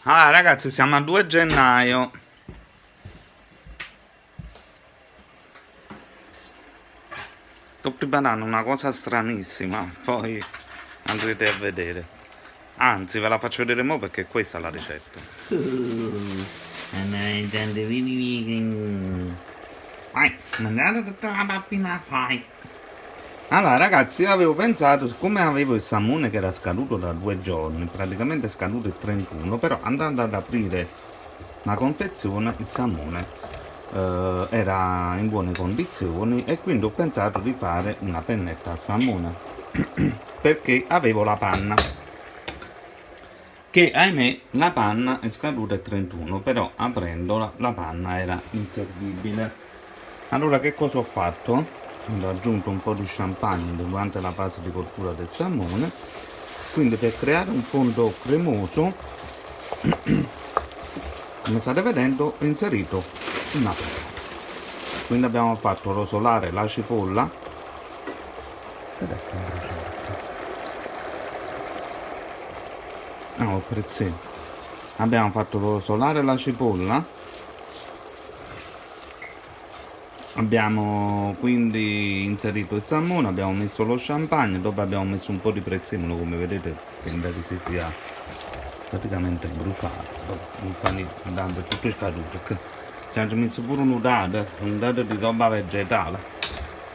Allora ragazzi, siamo a 2 gennaio. Sto preparando una cosa stranissima, poi andrete a vedere. Anzi, ve la faccio vedere mo' perché questa è la ricetta. Vai, mangiate tutta la pappina fai. Allora ragazzi, io avevo pensato, siccome avevo il salmone che era scaduto da 2 giorni, praticamente è scaduto il 31, però andando ad aprire la confezione il salmone era in buone condizioni e quindi ho pensato di fare una pennetta al salmone perché avevo la panna che ahimè la panna è scaduta il 31, però aprendola la panna era inservibile. Allora che cosa ho fatto? Ho aggiunto un po' di champagne durante la fase di cottura del salmone, quindi per creare un fondo cremoso, come state vedendo, ho inserito una panna. Quindi abbiamo fatto rosolare la cipolla. Ah, ho prezzemolo. Abbiamo fatto rosolare la cipolla. Abbiamo quindi inserito il salmone, abbiamo messo lo champagne, dopo abbiamo messo un po' di prezzemolo, come vedete sembra che si sia praticamente bruciato. Non fa niente, andando è tutto scaduto. Ci hanno messo pure un dado di roba vegetale.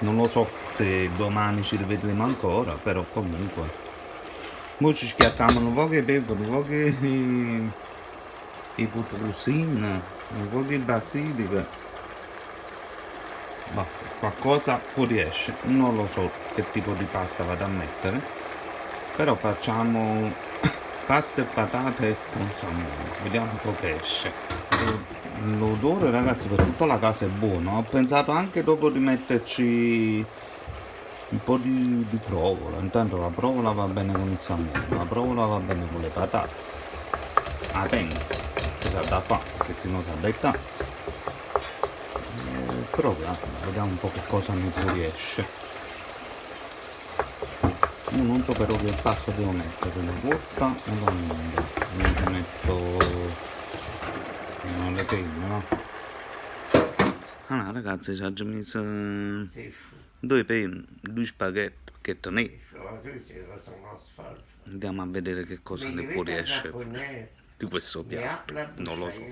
Non lo so se domani ci rivedremo ancora, però comunque. Ora ci schiattiamo un po' di pepe, un po' di putrusina, un po' di basilico. Ma qualcosa fuori esce, non lo so che tipo di pasta vado a mettere, però facciamo pasta e patate con salmone, vediamo un po' che esce. L'odore ragazzi per tutta la casa è buono, ho pensato anche dopo di metterci un po' di provola, intanto la provola va bene con il salmone, la provola va bene con le patate, la tengo, che sa da fare, perché sennò sa betta. Proviamo, vediamo un po' che cosa mi fuoriesce. Io non so però che pasta devo mettere, la corta o la lunga. Io ci metto non le penne, no? Ah ragazzi, ci ha già messo due penne, due spaghetti, che ne. Andiamo a vedere che cosa ne fuoriesce di questo piatto. Non lo so.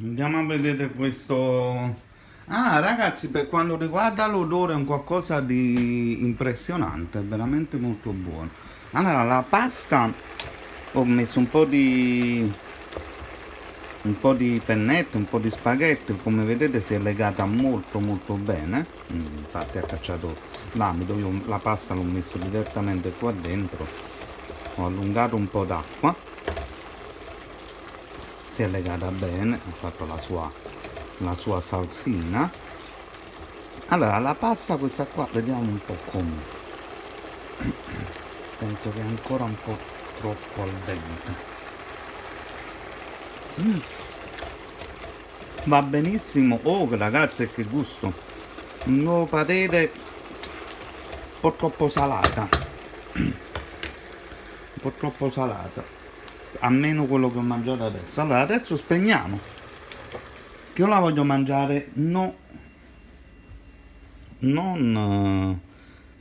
Andiamo a vedere questo. Ah, ragazzi, per quanto riguarda l'odore è un qualcosa di impressionante, è veramente molto buono. Allora, la pasta ho messo un po' di pennette, un po' di spaghetti, come vedete si è legata molto molto bene. Infatti ha cacciato l'amido, io la pasta l'ho messo direttamente qua dentro, ho allungato un po' d'acqua, si è legata bene, ho fatto la sua salsina. Allora la pasta questa qua vediamo un po' com'è. Penso che è ancora un po' troppo al dente. Va benissimo. Oh ragazzi, che gusto, un nuovo parere, un po' troppo salata, un po' troppo salata, almeno quello che ho mangiato adesso. Allora adesso spegniamo, che io la voglio mangiare non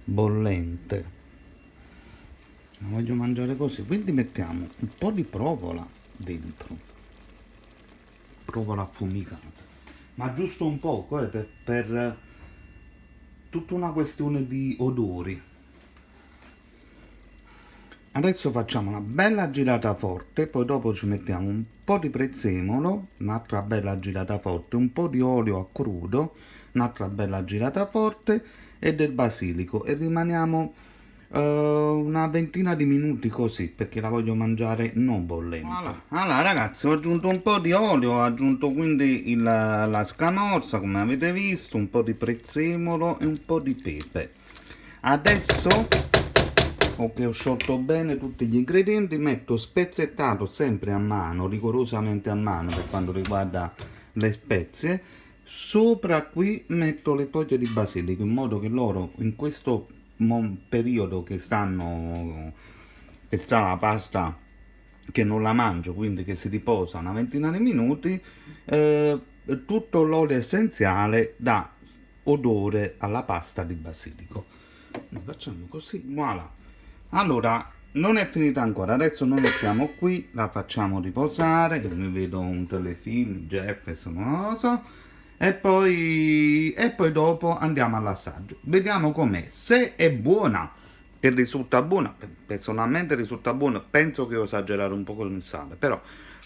bollente, la voglio mangiare così, quindi mettiamo un po' di provola dentro, provola affumicata, ma giusto un poco per tutta una questione di odori. Adesso facciamo una bella girata forte, poi dopo ci mettiamo un po' di prezzemolo, un'altra bella girata forte, un po' di olio a crudo, un'altra bella girata forte e del basilico e rimaniamo una ventina di minuti così perché la voglio mangiare non bollente. Allora ragazzi, ho aggiunto un po' di olio, ho aggiunto quindi la scamorza come avete visto, un po' di prezzemolo e un po' di pepe. Adesso che ho sciolto bene tutti gli ingredienti, metto spezzettato sempre a mano, rigorosamente a mano per quanto riguarda le spezie. Sopra qui metto le foglie di basilico in modo che loro in questo periodo che sta la pasta che non la mangio, quindi che si riposa una ventina di minuti, eh, tutto l'olio essenziale dà odore alla pasta di basilico. Facciamo così, voilà. Allora, non è finita ancora, adesso noi mettiamo qui, la facciamo riposare, mi vedo un telefilm, Jefferson, non lo so, e poi dopo andiamo all'assaggio. Vediamo com'è, se è buona e risulta buona, personalmente risulta buona, penso che ho esagerato un po' con il sale, però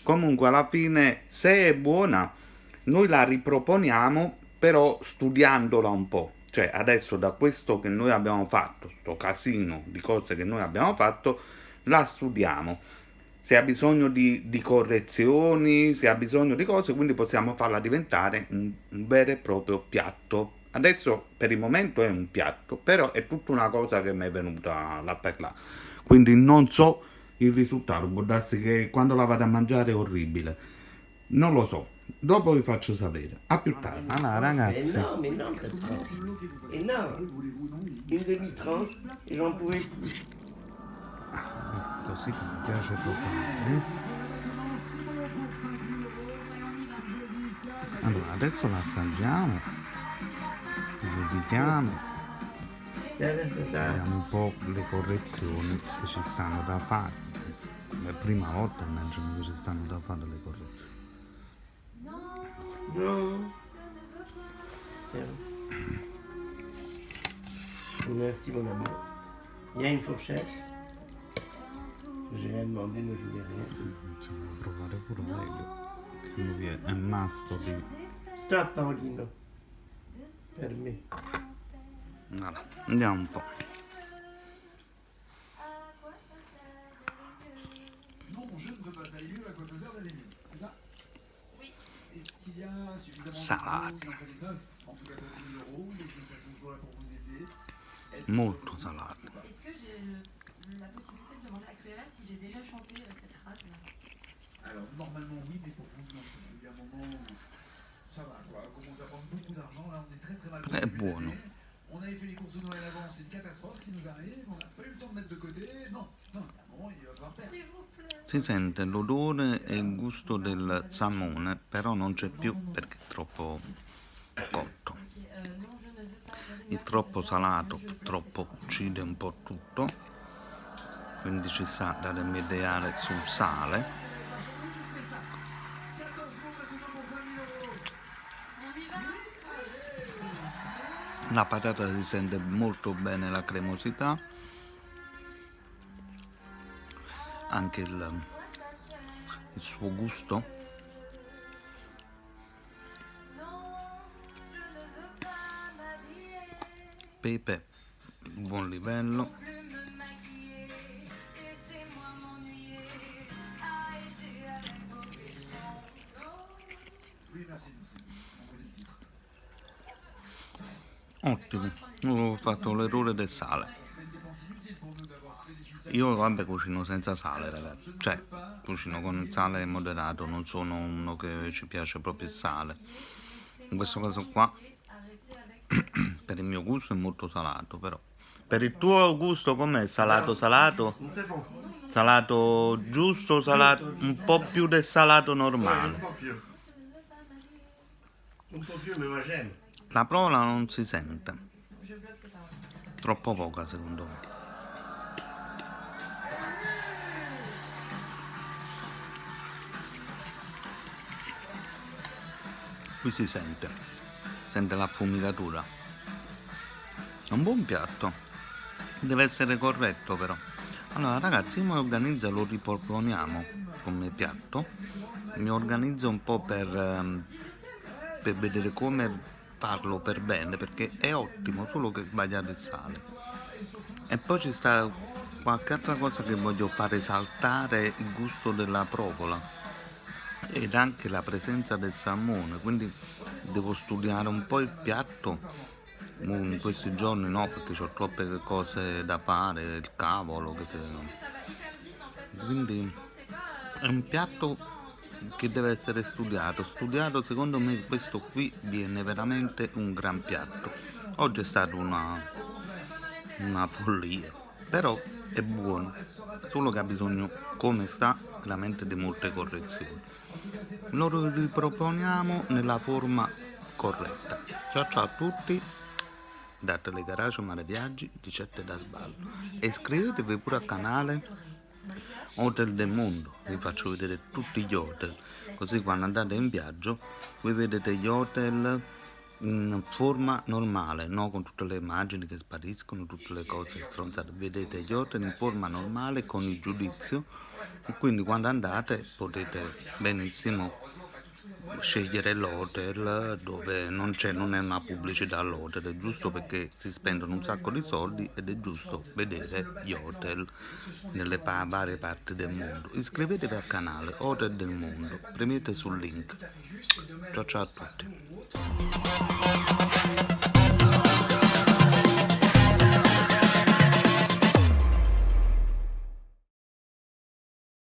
comunque alla fine se è buona noi la riproponiamo però studiandola un po'. Cioè adesso da questo che noi abbiamo fatto, sto casino di cose che noi abbiamo fatto, la studiamo. Se ha bisogno di correzioni, se ha bisogno di cose, quindi possiamo farla diventare un vero e proprio piatto. Adesso per il momento è un piatto, però è tutta una cosa che mi è venuta là per là. Quindi non so il risultato, può darsi che quando la vado a mangiare è orribile. Non lo so, dopo vi faccio sapere. A più tardi. Allora ragazzi, Mais non, cette tranche. Énorme. Une demi-tranche, et j'en pouvais plus. così come mi piace proprio. Allora, adesso la assaggiamo, giudichiamo, vediamo un po' le correzioni che ci stanno da fare. È la prima volta immagino che ci stanno da fare le correzioni. Non. Merci, mon amour. Il y a une fourchette. J'ai rien demandé, ne voulais rien. Facciamo provare pure meglio. Che lui è masto di. Stop, Paolino. Per me. Allora, andiamo un po'. Non, je ne veux pas aller mieux, à quoi ça sert d'aller mieux, c'est ça? Oui. Est-ce qu'il y a suffisamment Salade. de vous en faites 9, en tout cas pour 10 000 €, les associations sont toujours là pour vous aider. Est-ce Molto salato. Est-ce que j'ai la possibilité de demander à Cruella si j'ai déjà chanté cette phrase? Alors, normalement, oui, mais pour vous, non. Parce qu'il y a un moment où ça va, quoi. On commence à prendre beaucoup d'argent. Là, on est très très mal. È buono. On avait fait les courses de Noël avant, c'est une catastrophe qui nous arrive. On n'a pas eu le temps de mettre de côté. Non, non, à un moment, il va falloir faire. S'il vous plaît. Si sente l'odore e il gusto del salmone, però non c'è più perché è troppo cotto. Ok, non, je ne veux pas aller Il troppo salato purtroppo uccide un po' tutto, quindi ci sta da rimediare sul sale. La patata si sente molto bene la cremosità, anche il suo gusto. Pepe, buon livello. Oui, merci, monsieur. On connaît le titre. Ottimo, ho fatto l'errore del sale. C'est une dépense inutile pour nous d'avoir fait des systèmes. Io vabbè cucino senza sale ragazzi, cioè cucino con il sale moderato, non sono uno che ci piace proprio il sale. In questo caso qua per il mio gusto è molto salato però. Per il tuo gusto com'è? Salato salato? C'est bon. Salato giusto, salato un po' più del salato Un normale. peu più. Un po' più, mais moi j'aime. La provola non si sente, Je bloque ces paroles. troppo poca secondo me. Qui si sente l'affumicatura. È un buon piatto, deve essere corretto però. Allora ragazzi, io mi organizzo e lo riproponiamo come piatto. Mi organizzo un po' per vedere come farlo per bene, perché è ottimo, solo che sbagliate il sale. E poi ci sta qualche altra cosa che voglio fare saltare il gusto della provola ed anche la presenza del salmone, quindi devo studiare un po' il piatto in questi giorni, no, perché ho troppe cose da fare, il cavolo, quindi è un piatto che deve essere studiato, secondo me questo qui viene veramente un gran piatto. Oggi è stata una follia, però è buono, solo che ha bisogno, come sta, veramente di molte correzioni. Lo riproponiamo nella forma corretta. Ciao ciao a tutti, da Telegarage Mare Viaggi di Cette da Sballo, e iscrivetevi pure al canale Hotel del Mondo. Vi faccio vedere tutti gli hotel, così quando andate in viaggio voi vedete gli hotel in forma normale, non con tutte le immagini che spariscono, tutte le cose stronzate. Vedete gli hotel in forma normale con il giudizio, e quindi quando andate potete benissimo scegliere l'hotel dove non è una pubblicità all'hotel, è giusto perché si spendono un sacco di soldi ed è giusto vedere gli hotel nelle varie parti del mondo. Iscrivetevi al canale Hotel del Mondo, premete sul link. Ciao ciao a tutti.